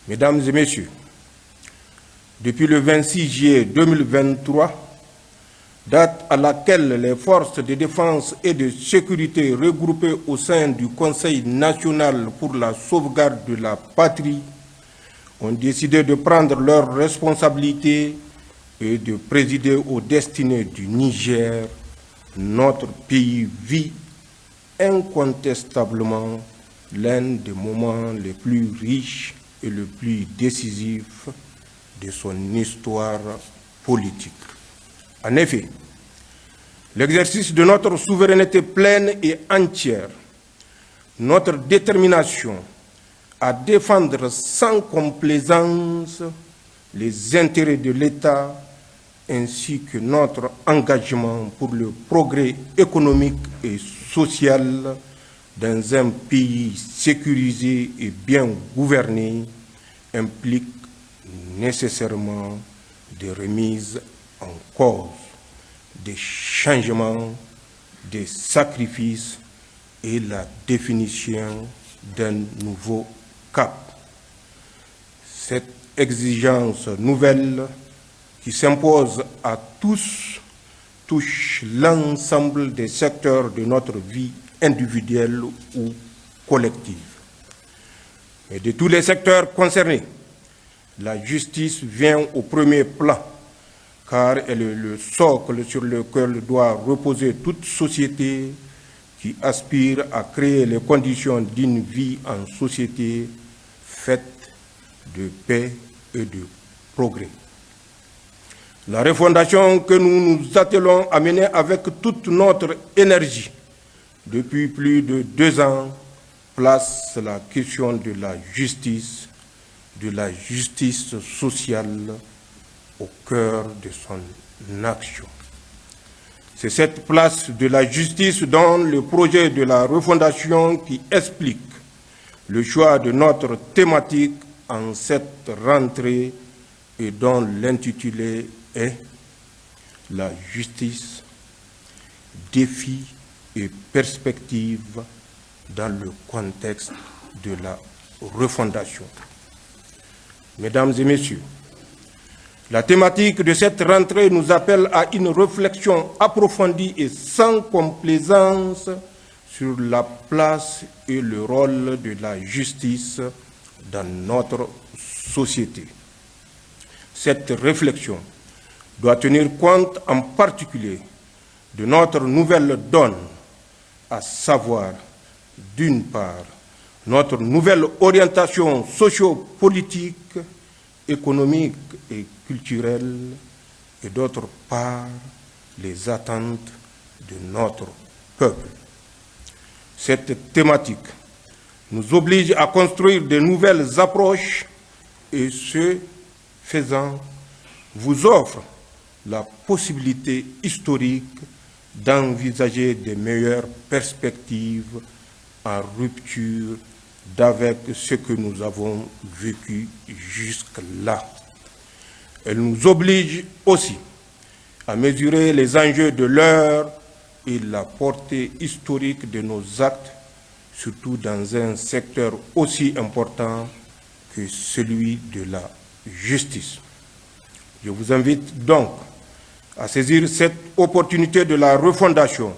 Mesdames et Messieurs, depuis le 26 juillet 2023, date à laquelle les forces de défense et de sécurité regroupées au sein du Conseil national pour la sauvegarde de la patrie ont décidé de prendre leurs responsabilités et de présider aux destinées du Niger, notre pays vit incontestablement l'un des moments les plus riches et le plus décisif de son histoire politique. En effet, l'exercice de notre souveraineté pleine et entière, notre détermination à défendre sans complaisance les intérêts de l'État ainsi que notre engagement pour le progrès économique et social dans un pays sécurisé et bien gouverné implique nécessairement des remises en cause, des changements, des sacrifices et la définition d'un nouveau cap. Cette exigence nouvelle qui s'impose à tous touche l'ensemble des secteurs de notre vie individuelle ou collective. Et de tous les secteurs concernés, la justice vient au premier plan, car elle est le socle sur lequel doit reposer toute société qui aspire à créer les conditions d'une vie en société faite de paix et de progrès. La refondation que nous nous attelons à mener avec toute notre énergie depuis plus de 2 ans place la question de la justice sociale au cœur de son action. C'est cette place de la justice dans le projet de la refondation qui explique le choix de notre thématique en cette rentrée et dont l'intitulé est « La justice, défis et perspectives dans le contexte de la refondation ». Mesdames et Messieurs, la thématique de cette rentrée nous appelle à une réflexion approfondie et sans complaisance sur la place et le rôle de la justice dans notre société. Cette réflexion doit tenir compte en particulier de notre nouvelle donne, à savoir, d'une part, notre nouvelle orientation socio-politique, économique et culturelle, et d'autre part, les attentes de notre peuple. Cette thématique nous oblige à construire de nouvelles approches et ce faisant, vous offre la possibilité historique d'envisager de meilleures perspectives en rupture d'avec ce que nous avons vécu jusque-là. Elle nous oblige aussi à mesurer les enjeux de l'heure et la portée historique de nos actes, surtout dans un secteur aussi important que celui de la justice. Je vous invite donc à saisir cette opportunité de la refondation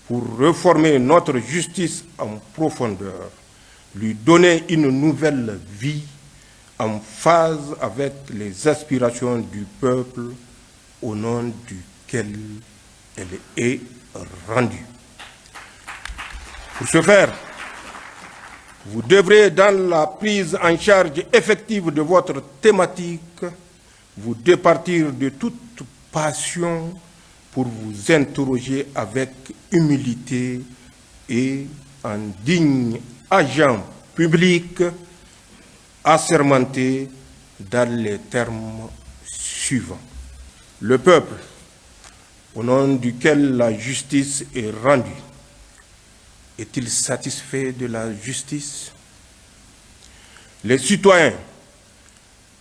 pour réformer notre justice en profondeur, lui donner une nouvelle vie en phase avec les aspirations du peuple au nom duquel elle est rendue. Pour ce faire, vous devrez, dans la prise en charge effective de votre thématique, vous départir de toute passion pour vous interroger avec humilité et en digne agent public assermenté dans les termes suivants. Le peuple, au nom duquel la justice est rendue, est-il satisfait de la justice? Les citoyens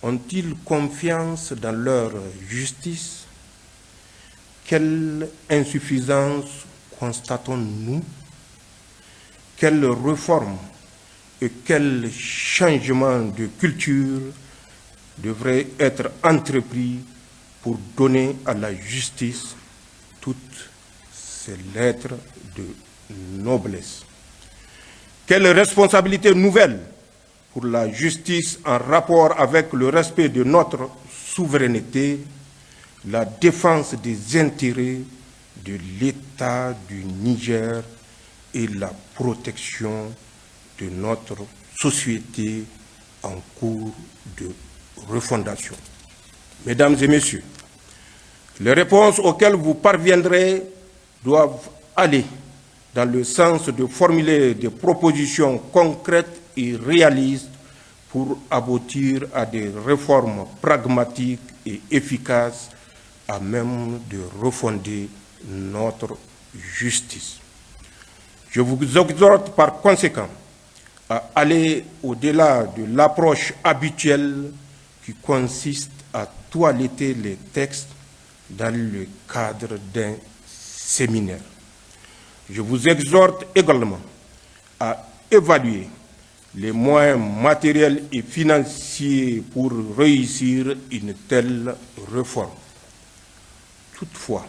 ont-ils confiance dans leur justice? Quelle insuffisance constatons-nous? Quelles réformes et quels changements de culture devraient être entrepris pour donner à la justice toutes ses lettres de noblesse. Quelles responsabilités nouvelles pour la justice en rapport avec le respect de notre souveraineté, la défense des intérêts de l'État du Niger et la protection de notre société en cours de refondation. Mesdames et messieurs, les réponses auxquelles vous parviendrez doivent aller dans le sens de formuler des propositions concrètes et réalistes pour aboutir à des réformes pragmatiques et efficaces à même de refonder notre justice. Je vous exhorte par conséquent à aller au-delà de l'approche habituelle qui consiste à toiletter les textes dans le cadre d'un séminaire. Je vous exhorte également à évaluer les moyens matériels et financiers pour réussir une telle réforme. Toutefois,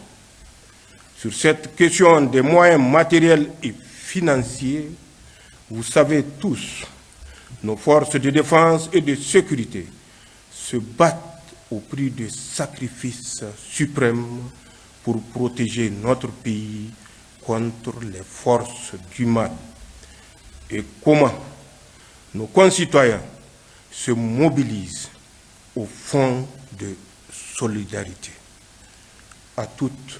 sur cette question des moyens matériels et financiers, vous savez tous, nos forces de défense et de sécurité se battent au prix de sacrifices suprêmes pour protéger notre pays contre les forces du mal. Et comment nos concitoyens se mobilisent au fond de solidarité. À toutes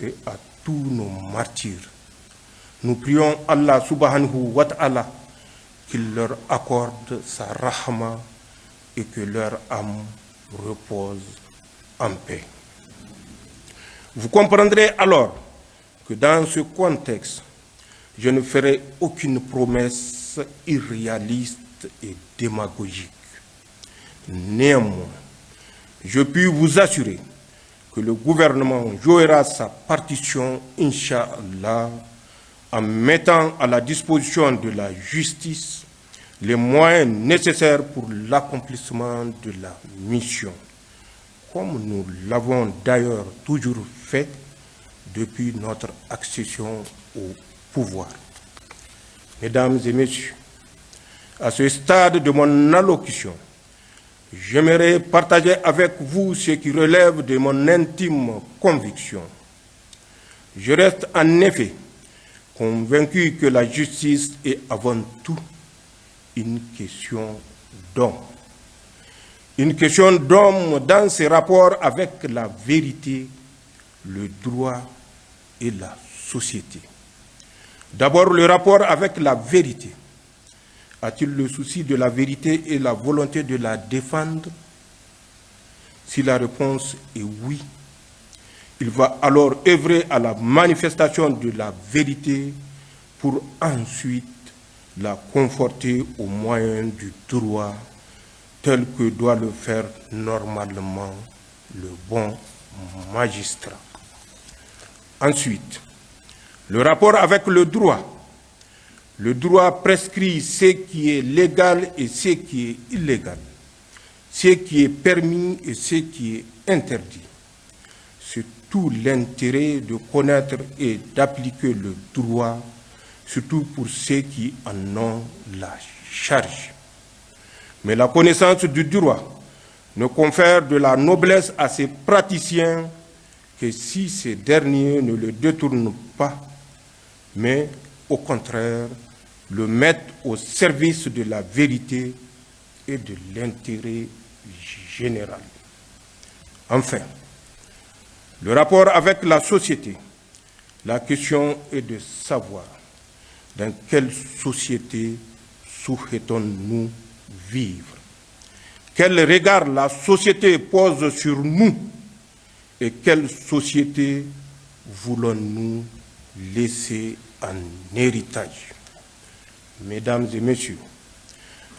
et à tous nos martyrs, nous prions Allah subhanahu wa ta'ala qu'il leur accorde sa rahma et que leur âme repose en paix. Vous comprendrez alors que dans ce contexte, je ne ferai aucune promesse irréaliste et démagogique. Néanmoins, je puis vous assurer que le gouvernement jouera sa partition, Inch'Allah, en mettant à la disposition de la justice les moyens nécessaires pour l'accomplissement de la mission, comme nous l'avons d'ailleurs toujours fait depuis notre accession au pouvoir. Mesdames et messieurs, à ce stade de mon allocution, j'aimerais partager avec vous ce qui relève de mon intime conviction. Je reste en effet convaincu que la justice est avant tout une question d'homme. Une question d'homme dans ses rapports avec la vérité, le droit et la société. D'abord, le rapport avec la vérité. A-t-il le souci de la vérité et la volonté de la défendre? Si la réponse est oui, il va alors œuvrer à la manifestation de la vérité pour ensuite la conforter au moyen du droit tel que doit le faire normalement le bon magistrat. Ensuite, le rapport avec le droit. Le droit prescrit ce qui est légal et ce qui est illégal, ce qui est permis et ce qui est interdit. C'est tout l'intérêt de connaître et d'appliquer le droit, surtout pour ceux qui en ont la charge. Mais la connaissance du droit ne confère de la noblesse à ces praticiens que si ces derniers ne le détournent pas, mais au contraire, le mettent au service de la vérité et de l'intérêt général. Enfin, le rapport avec la société. La question est de savoir dans quelle société souhaitons-nous vivre. Quel regard la société pose sur nous et quelle société voulons-nous laisser en héritage. Mesdames et messieurs,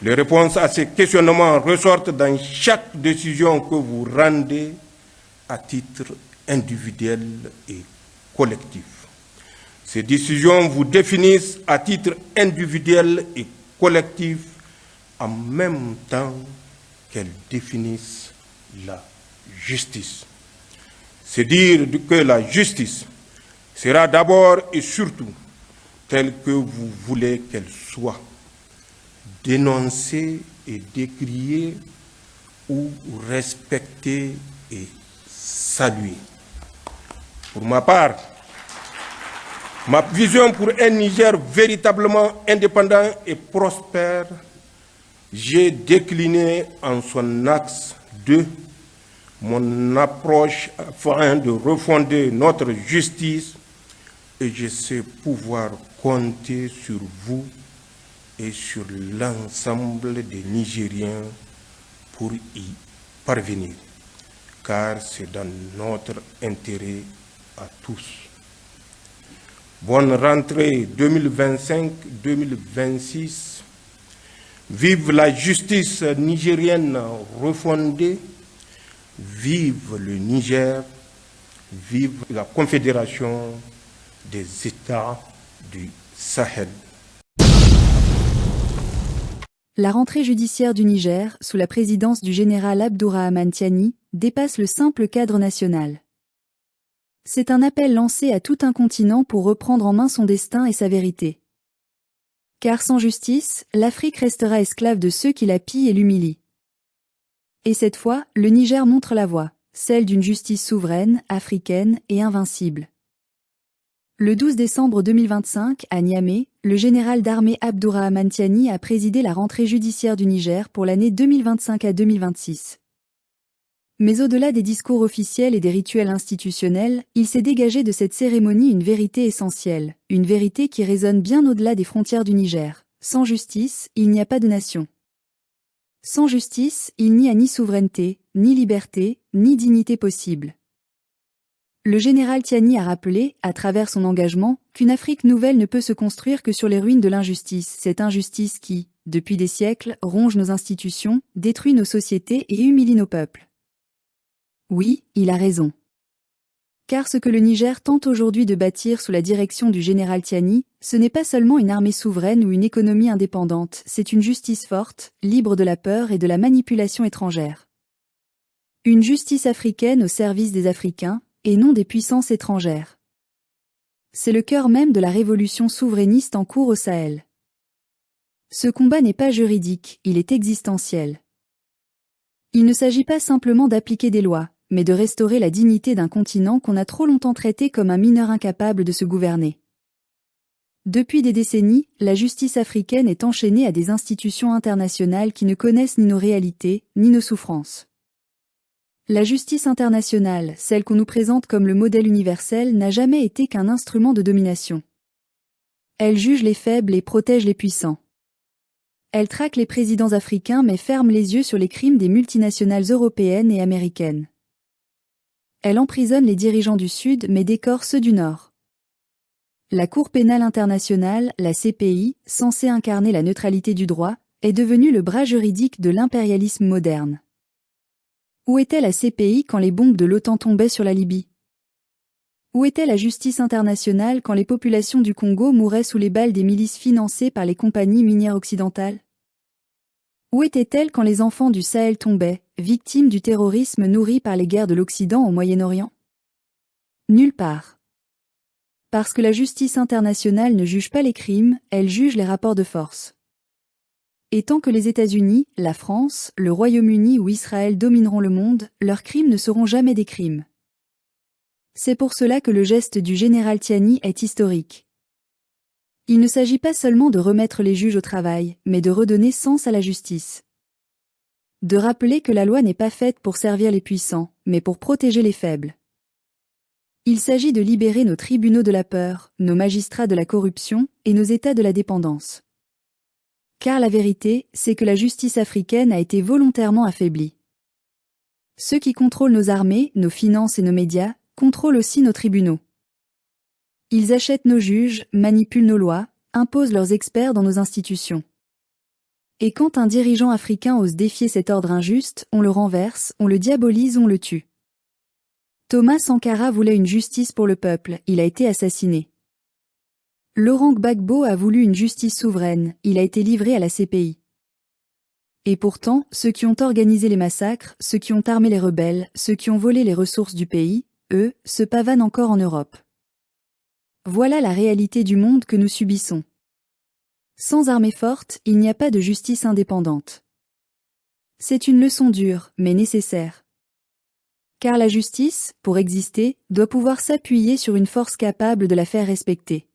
les réponses à ces questionnements ressortent dans chaque décision que vous rendez à titre individuel et collectif. Ces décisions vous définissent à titre individuel et collective en même temps qu'elles définissent la justice. C'est dire que la justice sera d'abord et surtout telle que vous voulez qu'elle soit, dénoncée et décriée ou respectée et saluée. Pour ma part, ma vision pour un Niger véritablement indépendant et prospère, j'ai décliné en son axe de mon approche afin de refonder notre justice et je sais pouvoir compter sur vous et sur l'ensemble des Nigériens pour y parvenir, car c'est dans notre intérêt à tous. Bonne rentrée 2025-2026. Vive la justice nigérienne refondée. Vive le Niger. Vive la Confédération des États du Sahel. La rentrée judiciaire du Niger, sous la présidence du général Abdourahmane Tiani, dépasse le simple cadre national. C'est un appel lancé à tout un continent pour reprendre en main son destin et sa vérité. Car sans justice, l'Afrique restera esclave de ceux qui la pillent et l'humilient. Et cette fois, le Niger montre la voie, celle d'une justice souveraine, africaine et invincible. Le 12 décembre 2025, à Niamey, le général d'armée Abdourahmane Tiani a présidé la rentrée judiciaire du Niger pour l'année 2025 à 2026. Mais au-delà des discours officiels et des rituels institutionnels, il s'est dégagé de cette cérémonie une vérité essentielle, une vérité qui résonne bien au-delà des frontières du Niger. Sans justice, il n'y a pas de nation. Sans justice, il n'y a ni souveraineté, ni liberté, ni dignité possible. Le général Tiani a rappelé, à travers son engagement, qu'une Afrique nouvelle ne peut se construire que sur les ruines de l'injustice, cette injustice qui, depuis des siècles, ronge nos institutions, détruit nos sociétés et humilie nos peuples. Oui, il a raison. Car ce que le Niger tente aujourd'hui de bâtir sous la direction du général Tiani, ce n'est pas seulement une armée souveraine ou une économie indépendante, c'est une justice forte, libre de la peur et de la manipulation étrangère. Une justice africaine au service des Africains, et non des puissances étrangères. C'est le cœur même de la révolution souverainiste en cours au Sahel. Ce combat n'est pas juridique, il est existentiel. Il ne s'agit pas simplement d'appliquer des lois, mais de restaurer la dignité d'un continent qu'on a trop longtemps traité comme un mineur incapable de se gouverner. Depuis des décennies, la justice africaine est enchaînée à des institutions internationales qui ne connaissent ni nos réalités, ni nos souffrances. La justice internationale, celle qu'on nous présente comme le modèle universel, n'a jamais été qu'un instrument de domination. Elle juge les faibles et protège les puissants. Elle traque les présidents africains mais ferme les yeux sur les crimes des multinationales européennes et américaines. Elle emprisonne les dirigeants du Sud mais décore ceux du Nord. La Cour pénale internationale, la CPI, censée incarner la neutralité du droit, est devenue le bras juridique de l'impérialisme moderne. Où était la CPI quand les bombes de l'OTAN tombaient sur la Libye? Où était la justice internationale quand les populations du Congo mouraient sous les balles des milices financées par les compagnies minières occidentales? Où était-elle quand les enfants du Sahel tombaient, victimes du terrorisme nourri par les guerres de l'Occident au Moyen-Orient? Nulle part. Parce que la justice internationale ne juge pas les crimes, elle juge les rapports de force. Et tant que les États-Unis, la France, le Royaume-Uni ou Israël domineront le monde, leurs crimes ne seront jamais des crimes. C'est pour cela que le geste du général Tiani est historique. Il ne s'agit pas seulement de remettre les juges au travail, mais de redonner sens à la justice. De rappeler que la loi n'est pas faite pour servir les puissants, mais pour protéger les faibles. Il s'agit de libérer nos tribunaux de la peur, nos magistrats de la corruption et nos États de la dépendance. Car la vérité, c'est que la justice africaine a été volontairement affaiblie. Ceux qui contrôlent nos armées, nos finances et nos médias, contrôlent aussi nos tribunaux. Ils achètent nos juges, manipulent nos lois, imposent leurs experts dans nos institutions. Et quand un dirigeant africain ose défier cet ordre injuste, on le renverse, on le diabolise, on le tue. Thomas Sankara voulait une justice pour le peuple, il a été assassiné. Laurent Gbagbo a voulu une justice souveraine, il a été livré à la CPI. Et pourtant, ceux qui ont organisé les massacres, ceux qui ont armé les rebelles, ceux qui ont volé les ressources du pays, eux, se pavanent encore en Europe. Voilà la réalité du monde que nous subissons. Sans armée forte, il n'y a pas de justice indépendante. C'est une leçon dure, mais nécessaire. Car la justice, pour exister, doit pouvoir s'appuyer sur une force capable de la faire respecter.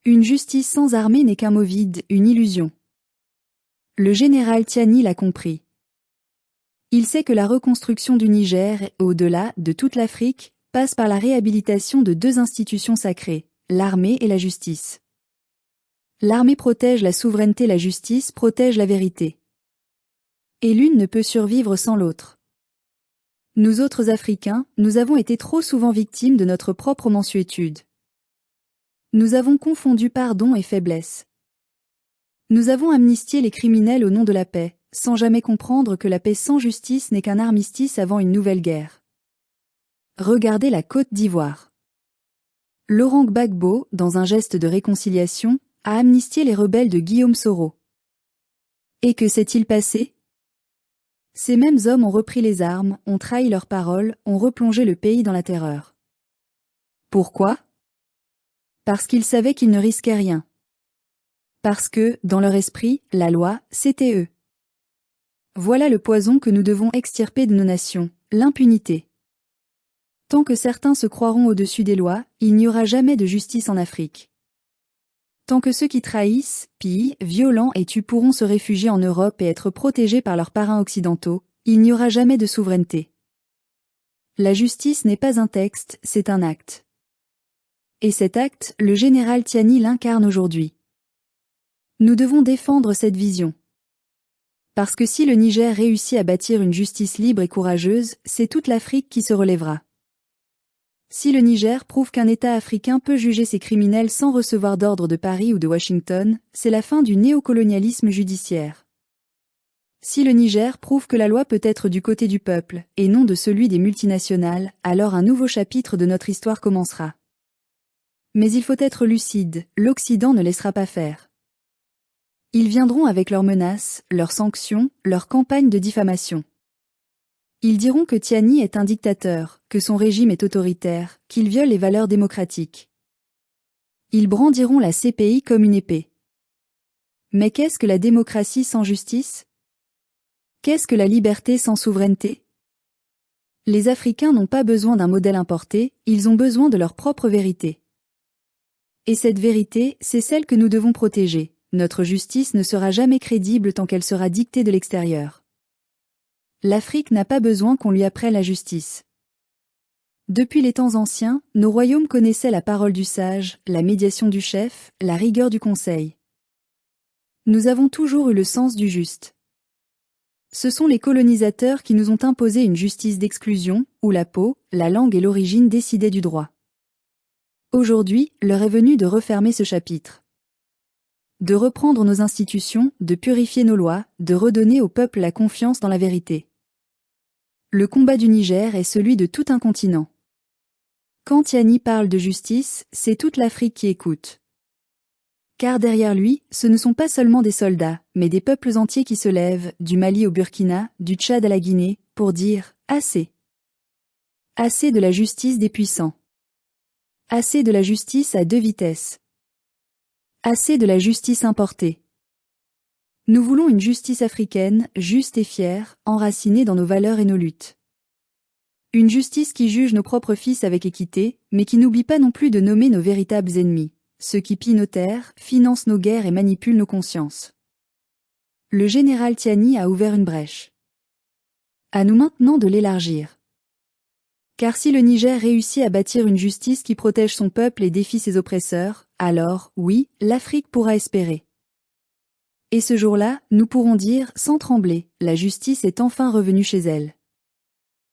Une justice sans armée n'est qu'un mot vide, une illusion. Le général Tiani l'a compris. Il sait que la reconstruction du Niger, et au-delà de toute l'Afrique, passe par la réhabilitation de deux institutions sacrées, l'armée et la justice. L'armée protège la souveraineté, la justice protège la vérité. Et l'une ne peut survivre sans l'autre. Nous autres Africains, nous avons été trop souvent victimes de notre propre mansuétude. Nous avons confondu pardon et faiblesse. Nous avons amnistié les criminels au nom de la paix, sans jamais comprendre que la paix sans justice n'est qu'un armistice avant une nouvelle guerre. Regardez la Côte d'Ivoire. Laurent Gbagbo, dans un geste de réconciliation, a amnistié les rebelles de Guillaume Soro. Et que s'est-il passé ? Ces mêmes hommes ont repris les armes, ont trahi leurs paroles, ont replongé le pays dans la terreur. Pourquoi ? Parce qu'ils savaient qu'ils ne risquaient rien. Parce que, dans leur esprit, la loi, c'était eux. Voilà le poison que nous devons extirper de nos nations, l'impunité. Tant que certains se croiront au-dessus des lois, il n'y aura jamais de justice en Afrique. Tant que ceux qui trahissent, pillent, violent et tuent pourront se réfugier en Europe et être protégés par leurs parrains occidentaux, il n'y aura jamais de souveraineté. La justice n'est pas un texte, c'est un acte. Et cet acte, le général Tiani l'incarne aujourd'hui. Nous devons défendre cette vision. Parce que si le Niger réussit à bâtir une justice libre et courageuse, c'est toute l'Afrique qui se relèvera. Si le Niger prouve qu'un État africain peut juger ses criminels sans recevoir d'ordre de Paris ou de Washington, c'est la fin du néocolonialisme judiciaire. Si le Niger prouve que la loi peut être du côté du peuple, et non de celui des multinationales, alors un nouveau chapitre de notre histoire commencera. Mais il faut être lucide, l'Occident ne laissera pas faire. Ils viendront avec leurs menaces, leurs sanctions, leurs campagnes de diffamation. Ils diront que Tiani est un dictateur, que son régime est autoritaire, qu'il viole les valeurs démocratiques. Ils brandiront la CPI comme une épée. Mais qu'est-ce que la démocratie sans justice ? Qu'est-ce que la liberté sans souveraineté ? Les Africains n'ont pas besoin d'un modèle importé, ils ont besoin de leur propre vérité. Et cette vérité, c'est celle que nous devons protéger. Notre justice ne sera jamais crédible tant qu'elle sera dictée de l'extérieur. L'Afrique n'a pas besoin qu'on lui apprenne la justice. Depuis les temps anciens, nos royaumes connaissaient la parole du sage, la médiation du chef, la rigueur du conseil. Nous avons toujours eu le sens du juste. Ce sont les colonisateurs qui nous ont imposé une justice d'exclusion, où la peau, la langue et l'origine décidaient du droit. Aujourd'hui, l'heure est venue de refermer ce chapitre. De reprendre nos institutions, de purifier nos lois, de redonner au peuple la confiance dans la vérité. Le combat du Niger est celui de tout un continent. Quand Tiani parle de justice, c'est toute l'Afrique qui écoute. Car derrière lui, ce ne sont pas seulement des soldats, mais des peuples entiers qui se lèvent, du Mali au Burkina, du Tchad à la Guinée, pour dire « assez ». Assez de la justice des puissants. Assez de la justice à deux vitesses. Assez de la justice importée. Nous voulons une justice africaine, juste et fière, enracinée dans nos valeurs et nos luttes. Une justice qui juge nos propres fils avec équité, mais qui n'oublie pas non plus de nommer nos véritables ennemis, ceux qui pillent nos terres, financent nos guerres et manipulent nos consciences. Le général Tiani a ouvert une brèche. À nous maintenant de l'élargir. Car si le Niger réussit à bâtir une justice qui protège son peuple et défie ses oppresseurs, alors, oui, l'Afrique pourra espérer. Et ce jour-là, nous pourrons dire, sans trembler, la justice est enfin revenue chez elle.